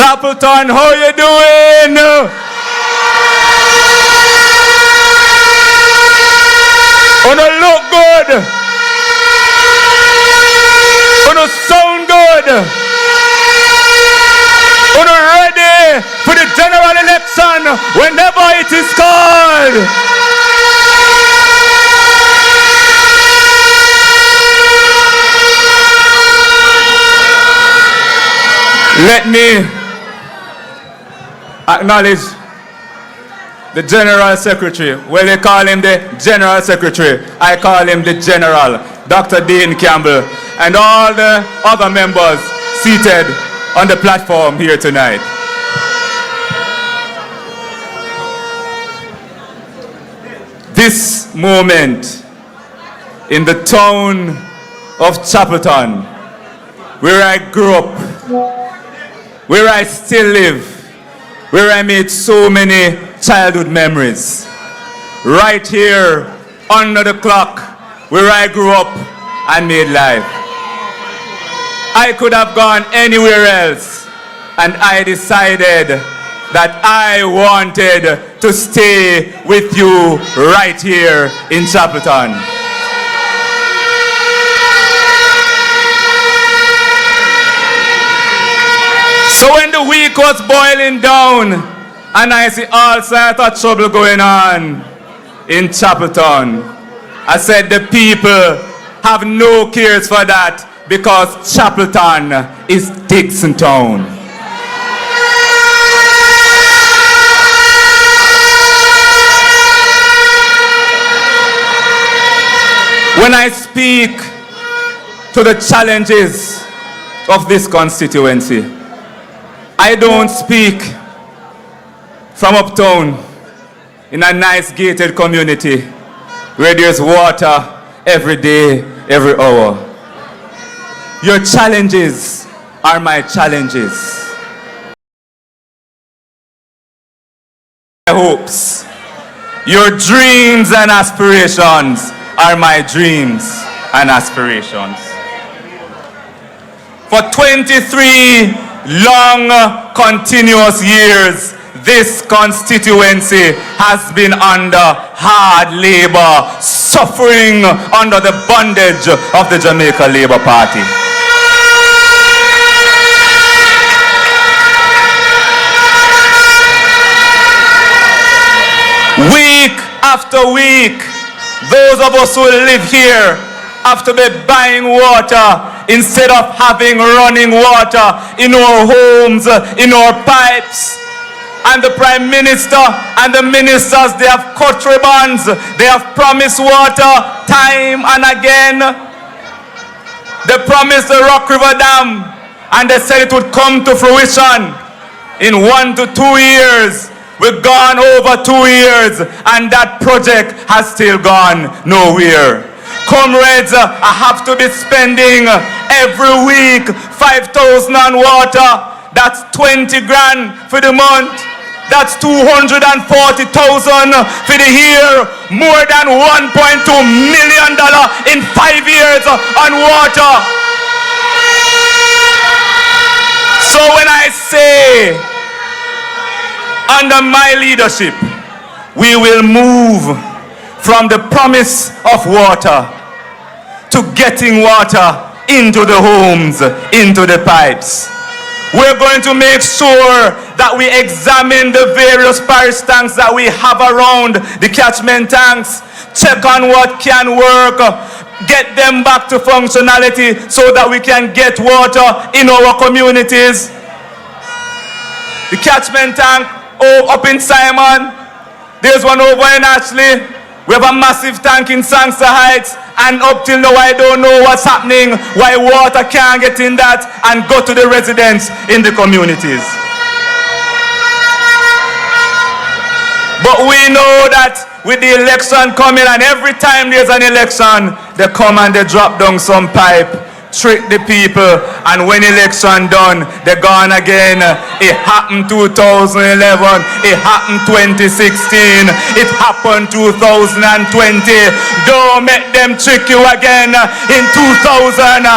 Chapelton, how you doing? Wanna look good? Wanna sound good? Wanna ready for the general election whenever it is called? Let me acknowledge the General Secretary. Well, they call him the General Secretary. I call him the General, Dr. Dean Campbell, and all the other members seated on the platform here tonight. This moment in the town of Chapelton, where I grew up, where I still live, where I made so many childhood memories. Right here, under the clock, where I grew up and made life. I could have gone anywhere else, and I decided that I wanted to stay with you right here in Chapelton. So when the week was boiling down, and I see all sorts of trouble going on in Chapelton, I said the people have no cares for that because Chapelton is DIXON town. When I speak to the challenges of this constituency, I don't speak from uptown in a nice gated community where there's water every day, every hour. Your challenges are my challenges. My hopes, your dreams and aspirations are my dreams and aspirations. For 23 long, continuous years, this constituency has been under hard labor, suffering under the bondage of the Jamaica Labour Party. Week after week, those of us who live here have to be buying water instead of having running water in our homes, in our pipes. And the Prime Minister and the ministers, they have cut ribbons. They have promised water time and again. They promised the Rock River Dam, and they said it would come to fruition in 1 to 2 years. We've gone over 2 years, and that project has still gone nowhere. Comrades, I have to be spending every week 5,000 on water. That's 20 grand for the month. That's 240,000 for the year. More than $1.2 million in 5 years on water. So when I say, under my leadership, we will move from the promise of water to getting water into the homes, into the pipes. We're going to make sure that we examine the various parish tanks that we have around the catchment tanks, check on what can work, get them back to functionality so that we can get water in our communities. The catchment tank up in Simon, there's one over in Ashley. We have a massive tank in Sangster Heights, and up till now I don't know what's happening, why water can't get in that and go to the residents in the communities. But we know that with the election coming, and every time there's an election, they come and they drop down some pipe, trick the people, and when election done, they're gone again. It happened 2011, it happened 2016, it happened 2020. Don't make them trick you again in 2025.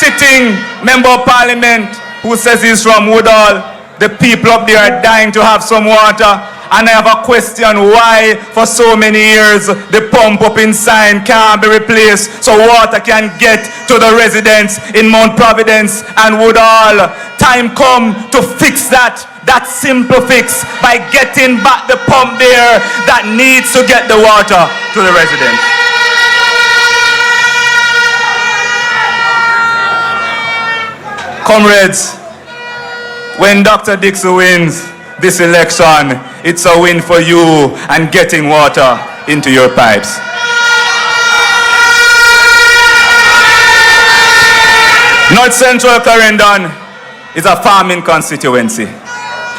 sitting member of parliament who says he's from Woodall. The people up there are dying to have some water. And I have a question, why for so many years the pump up in Sign can't be replaced so water can get to the residents in Mount Providence and Woodall. Time come to fix that simple fix by getting back the pump there that needs to get the water to the residents. Comrades, when Dr. DIXON wins this election, it's a win for you and getting water into your pipes. North Central Clarendon is a farming constituency.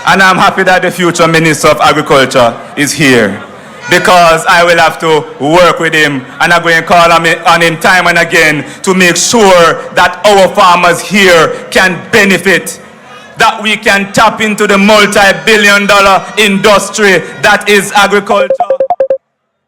And I'm happy that the future Minister of Agriculture is here, because I will have to work with him and I'm going to call on him time and again to make sure that our farmers here can benefit, that we can tap into the multi-billion-dollar industry that is agriculture.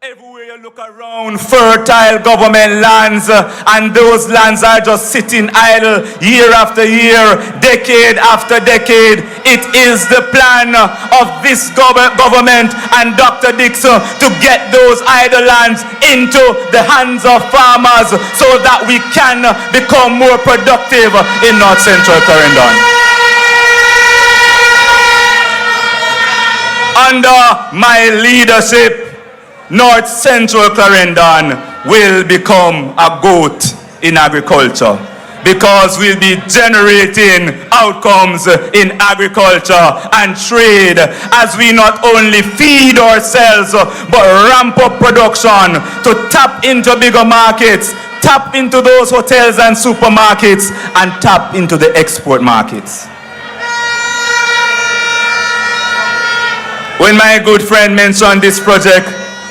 Everywhere you look around, fertile government lands, and those lands are just sitting idle year after year, decade after decade. It is the plan of this government and Dr. DIXON to get those idle lands into the hands of farmers so that we can become more productive in North Central Clarendon. Under my leadership, North Central Clarendon will become a GOAT in agriculture, because we'll be generating outcomes in agriculture and trade as we not only feed ourselves but ramp up production to tap into bigger markets, tap into those hotels and supermarkets, and tap into the export markets. When my good friend mentioned this project,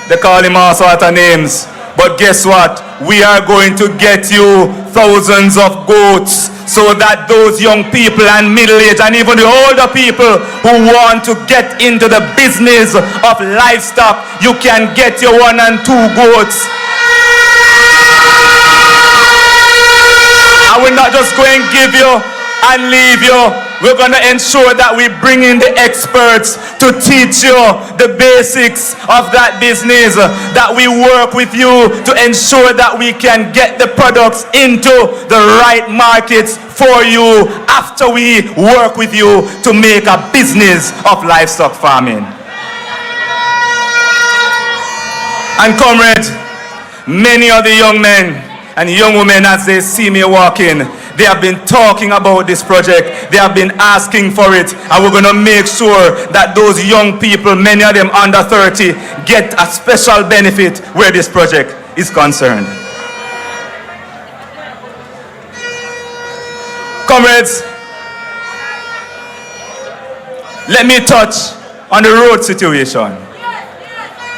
they call him all sorts of names. But guess what? We are going to get you thousands of goats so that those young people and middle-aged and even the older people who want to get into the business of livestock, you can get your 1 and 2 goats. I will not just go and give you and leave you. We're going to ensure that we bring in the experts to teach you the basics of that business, that we work with you to ensure that we can get the products into the right markets for you after we work with you to make a business of livestock farming. And comrades, many of the young men and young women, as they see me walking, they have been talking about this project. They have been asking for it. And we're going to make sure that those young people, many of them under 30, get a special benefit where this project is concerned. Comrades, let me touch on the road situation.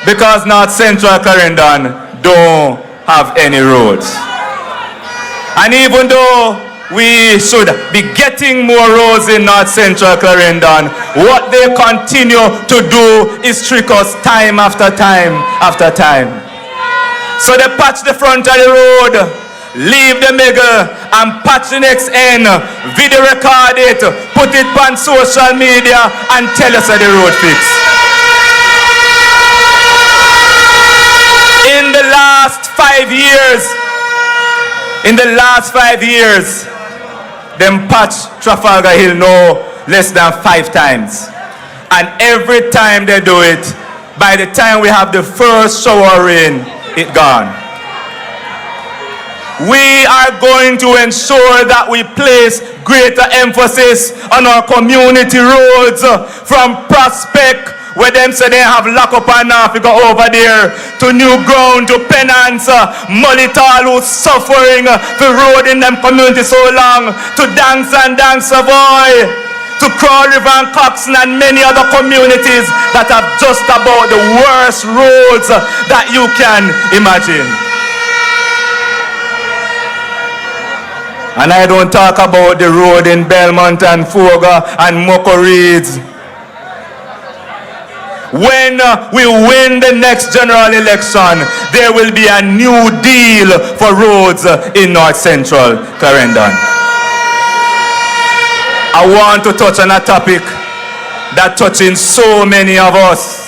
Because North Central Clarendon don't have any roads. And even though we should be getting more roads in North Central Clarendon, what they continue to do is trick us time after time after time. So they patch the front of the road, leave the middle, and patch the next end, video record it, put it on social media, and tell us that the road fixed. In the last 5 years, them patch Trafalgar Hill no less than 5 times. And every time they do it, by the time we have the first shower rain, it's gone. We are going to ensure that we place greater emphasis on our community roads from Prospect, where them say they have lock up and off, we go over there, to New Ground, to Penance, Molital, who's suffering for road in them community so long, to Dance and Dance Savoy, to Crow River and Coxon and many other communities that have just about the worst roads that you can imagine. And I don't talk about the road in Belmont and Foga and Moko Reeds. When we win the next general election, there will be a new deal for roads in North Central Clarendon. I want to touch on a topic that touching so many of us.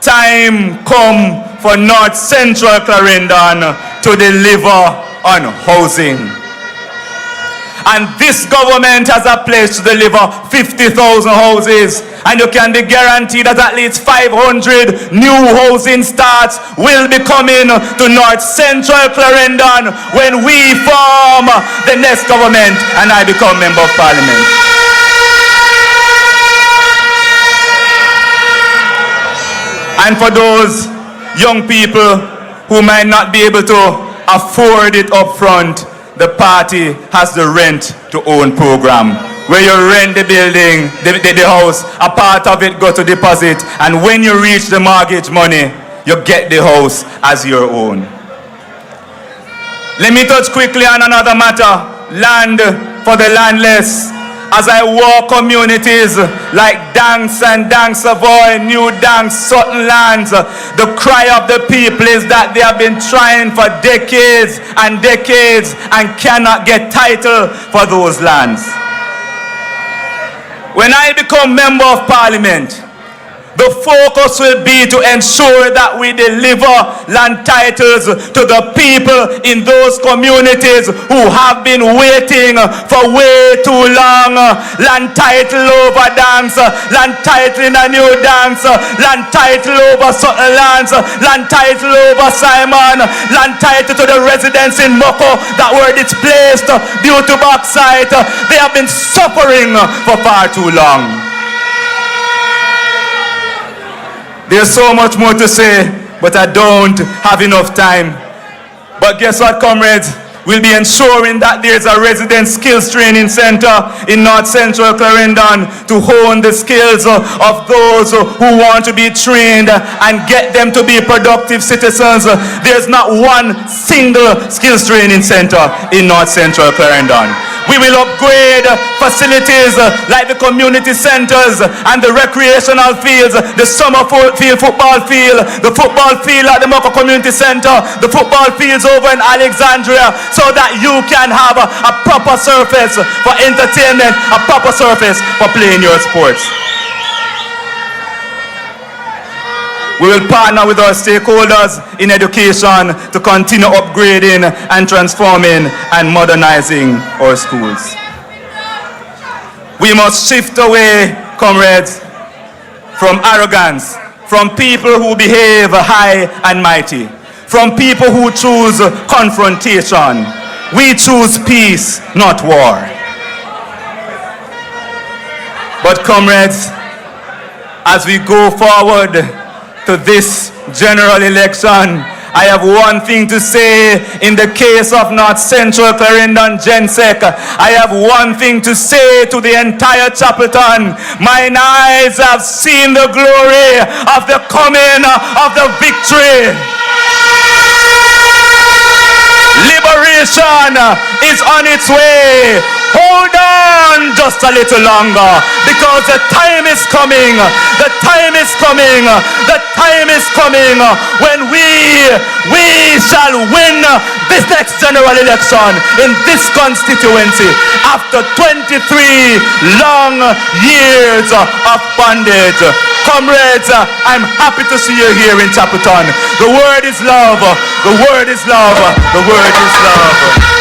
Time come for North Central Clarendon to deliver on housing. And this government has a pledge to deliver 50,000 houses. And you can be guaranteed that at least 500 new housing starts will be coming to North Central Clarendon when we form the next government and I become Member of Parliament. And for those young people who might not be able to afford it up front, the party has the rent to own program, where you rent the building, the house, a part of it go to deposit, and when you reach the mortgage money, you get the house as your own. Let me touch quickly on another matter, land for the landless. As I walk communities like Danks and Danks Savoy, New Danks, Sutton Lands, the cry of the people is that they have been trying for decades and decades and cannot get title for those lands. When I become Member of Parliament, the focus will be to ensure that we deliver land titles to the people in those communities who have been waiting for way too long. Land title over Danks, land title in a New Danks, land title over Sutton Lands, land title over Simon, land title to the residents in Moko that were displaced due to backside. They have been suffering for far too long. There's so much more to say, but I don't have enough time. But guess what, comrades? We'll be ensuring that there's a resident skills training center in North Central Clarendon to hone the skills of those who want to be trained and get them to be productive citizens. There's not one single skills training center in North Central Clarendon. We will upgrade facilities like the community centers and the recreational fields, the summer field, football field, the football field at the Moko Community Center, the football fields over in Alexandria, so that you can have a proper surface for entertainment, a proper surface for playing your sports. We will partner with our stakeholders in education to continue upgrading and transforming and modernizing our schools. We must shift away, comrades, from arrogance, from people who behave high and mighty, from people who choose confrontation. We choose peace, not war. But comrades, as we go forward to this general election, I have one thing to say in the case of North Central Clarendon Gensec. I have one thing to say to the entire Chapelton. Mine eyes have seen the glory of the coming of the victory. Liberation is on its way. Hold on just a little longer, because the time is coming. The time is coming. The time is coming when we shall win this next general election in this constituency after 23 long years of bondage. Comrades, I'm happy to see you here in Chapelton. The word is love. The word is love. The word is love.